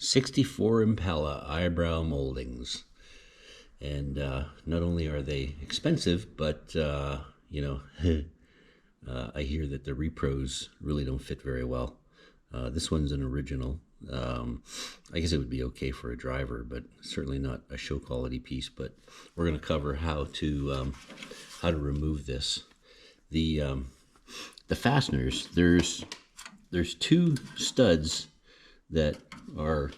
64 Impala eyebrow moldings. And not only are they expensive, but, I hear that the repros really don't fit very well. This one's an original. I guess it would be okay for a driver, but certainly not a show quality piece. But we're going to cover how to remove this. The fasteners, there's two studs that are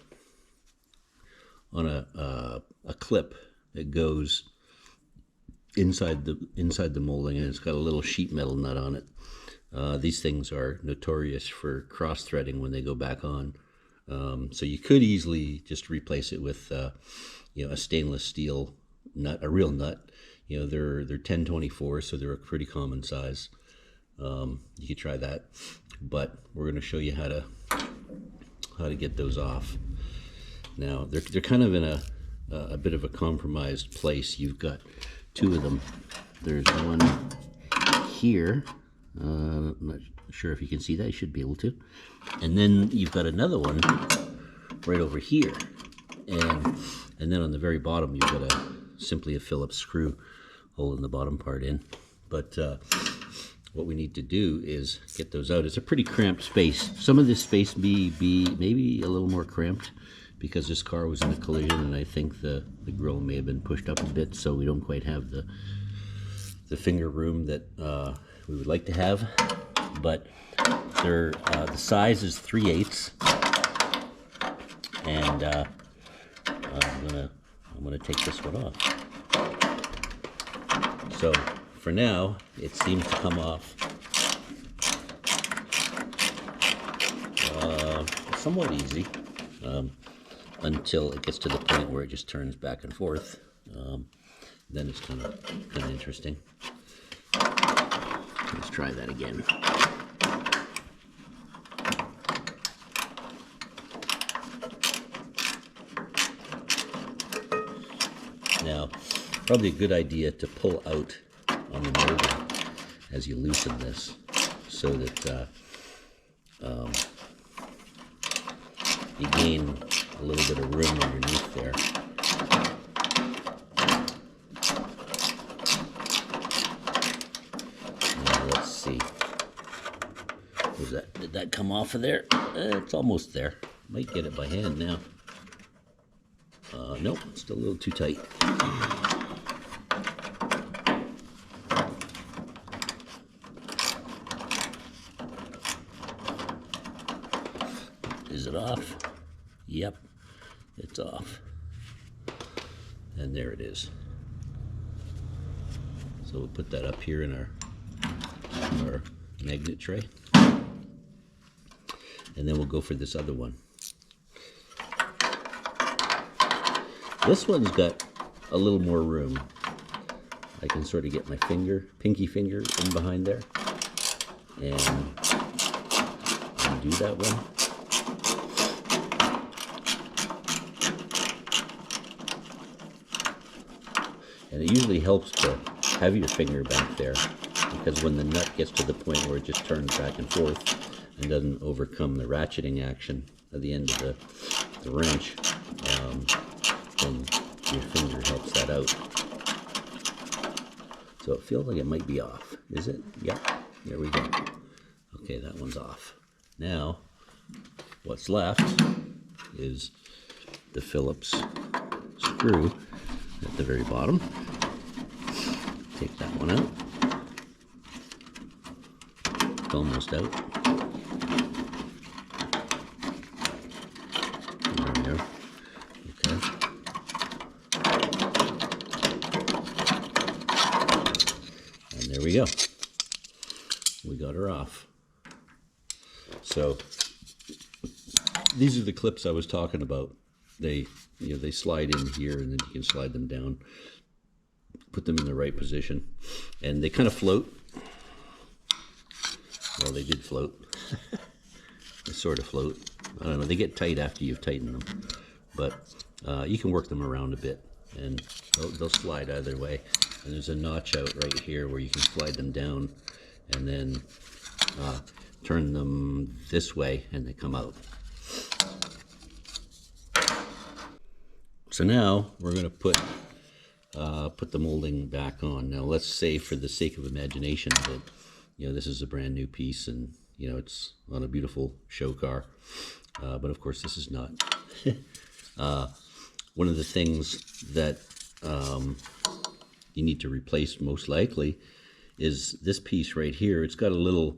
on a clip that goes inside the molding, and it's got a little sheet metal nut on it. These things are notorious for cross threading when they go back on. So you could easily just replace it with a stainless steel nut, a real nut. They're 1024, so they're a pretty common size. You could try that, but we're going to show you how to get those off. Now they're kind of in a bit of a compromised place. You've got two of them. There's one here. I'm not sure if you can see that. You should be able to. And then you've got another one right over here. And then on the very bottom, you've got simply a Phillips screw holding the bottom part in. But what we need to do is get those out. It's a pretty cramped space. Some of this space be maybe a little more cramped because this car was in a collision, and I think the grill may have been pushed up a bit, so we don't quite have the finger room that we would like to have. But the size is 3/8, and I'm gonna take this one off. So for now, it seems to come off somewhat easy until it gets to the point where it just turns back and forth. Then it's kind of interesting. Let's try that again. Now, probably a good idea to pull out on the molding as you loosen this, so that you gain a little bit of room underneath there. Now let's see. Did that come off of there? It's almost there. Might get it by hand now. Nope, still a little too tight. Is it off? Yep, it's off. And there it is. So we'll put that up here in our magnet tray. And then we'll go for this other one. This one's got a little more room. I can sort of get my pinky finger in behind there, and undo that one. And it usually helps to have your finger back there, because when the nut gets to the point where it just turns back and forth and doesn't overcome the ratcheting action at the end of the wrench, then your finger helps that out. So it feels like it might be off. Is it? Yep. There we go. Okay, that one's off. Now, what's left is the Phillips screw at the very bottom. Take that one out. It's almost out. There we go. Okay. And there we go. We got her off. So these are the clips I was talking about. They slide in here, and then you can slide them down. Put them in the right position, and they kind of float. Well, they did float. They sort of float. I don't know. They get tight after you've tightened them, but you can work them around a bit, and they'll slide either way. And there's a notch out right here where you can slide them down, and then turn them this way, and they come out. So now we're going to put the molding back on. Now let's say, for the sake of imagination, that this is a brand new piece and it's on a beautiful show car, but of course this is not. One of the things that you need to replace most likely is this piece right here. It's got a little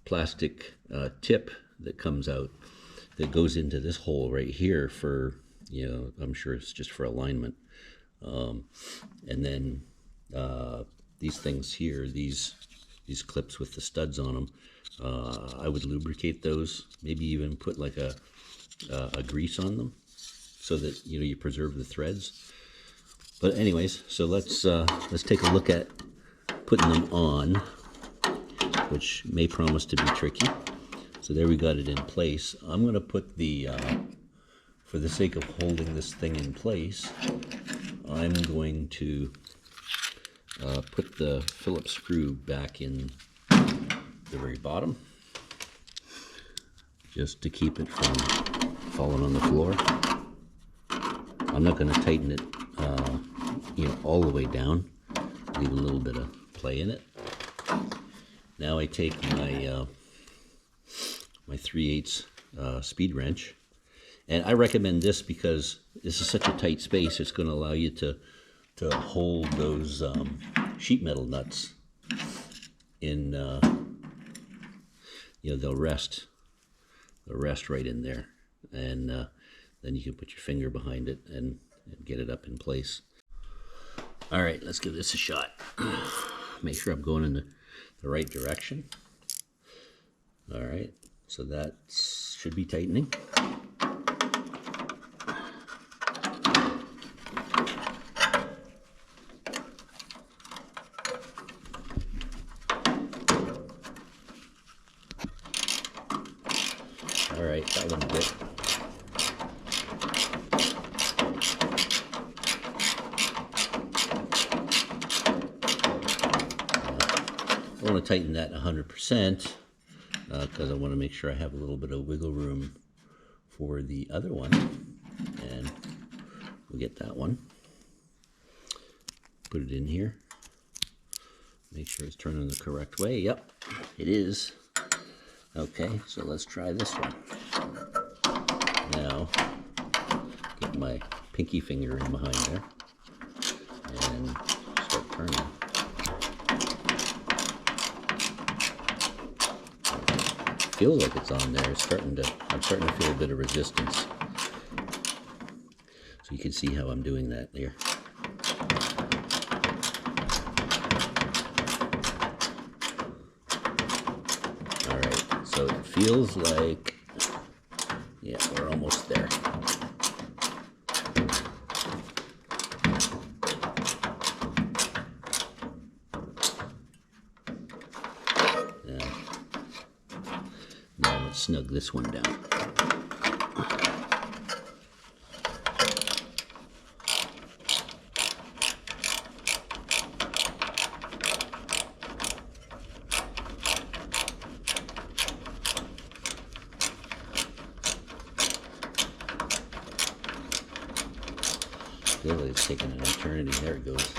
plastic tip that comes out that goes into this hole right here for, I'm sure it's just for alignment. And then these things here, these clips with the studs on them, I would lubricate those, maybe even put like a grease on them so that you preserve the threads. But anyways, so let's take a look at putting them on, which may promise to be tricky. So there we got it in place. I'm going to put the, for the sake of holding this thing in place, I'm going to put the Phillips screw back in the very bottom, just to keep it from falling on the floor. I'm not going to tighten it, all the way down. Leave a little bit of play in it. Now I take my my 3/8 speed wrench, and I recommend this because this is such a tight space. It's going to allow you to hold those sheet metal nuts in. They'll rest right in there, and then you can put your finger behind it and get it up in place. All right, let's give this a shot. Make sure I'm going in the right direction. All right, so that should be tightening. All right, that one's good. I want to tighten that 100% because I want to make sure I have a little bit of wiggle room for the other one. And we'll get that one. Put it in here. Make sure it's turning the correct way. Yep, it is. Okay, so let's try this one. Now, get my pinky finger in behind there and start turning. Feels like it's on there. I'm starting to feel a bit of resistance. So you can see how I'm doing that there. All right, so it feels like, yeah, we're almost there. Now let's snug this one down. I feel like it's taking an eternity. There it goes.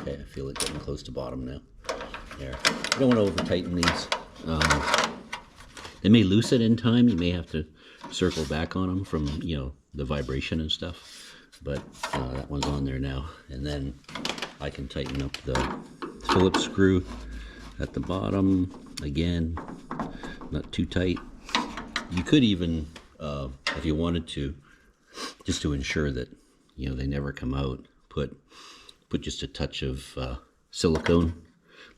Okay, I feel it getting close to bottom now. There. You don't want to over tighten these. They may loosen in time. You may have to circle back on them from, the vibration and stuff. But that one's on there now. And then I can tighten up the Phillips screw at the bottom. Again, not too tight. You could even, if you wanted to, just to ensure that, they never come out, put just a touch of silicone,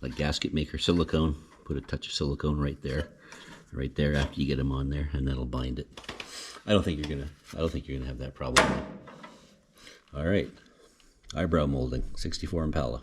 like gasket maker silicone. Put a touch of silicone right there after you get them on there, and that'll bind it. I don't think you're gonna have that problem. All right, eyebrow molding, 64 Impala.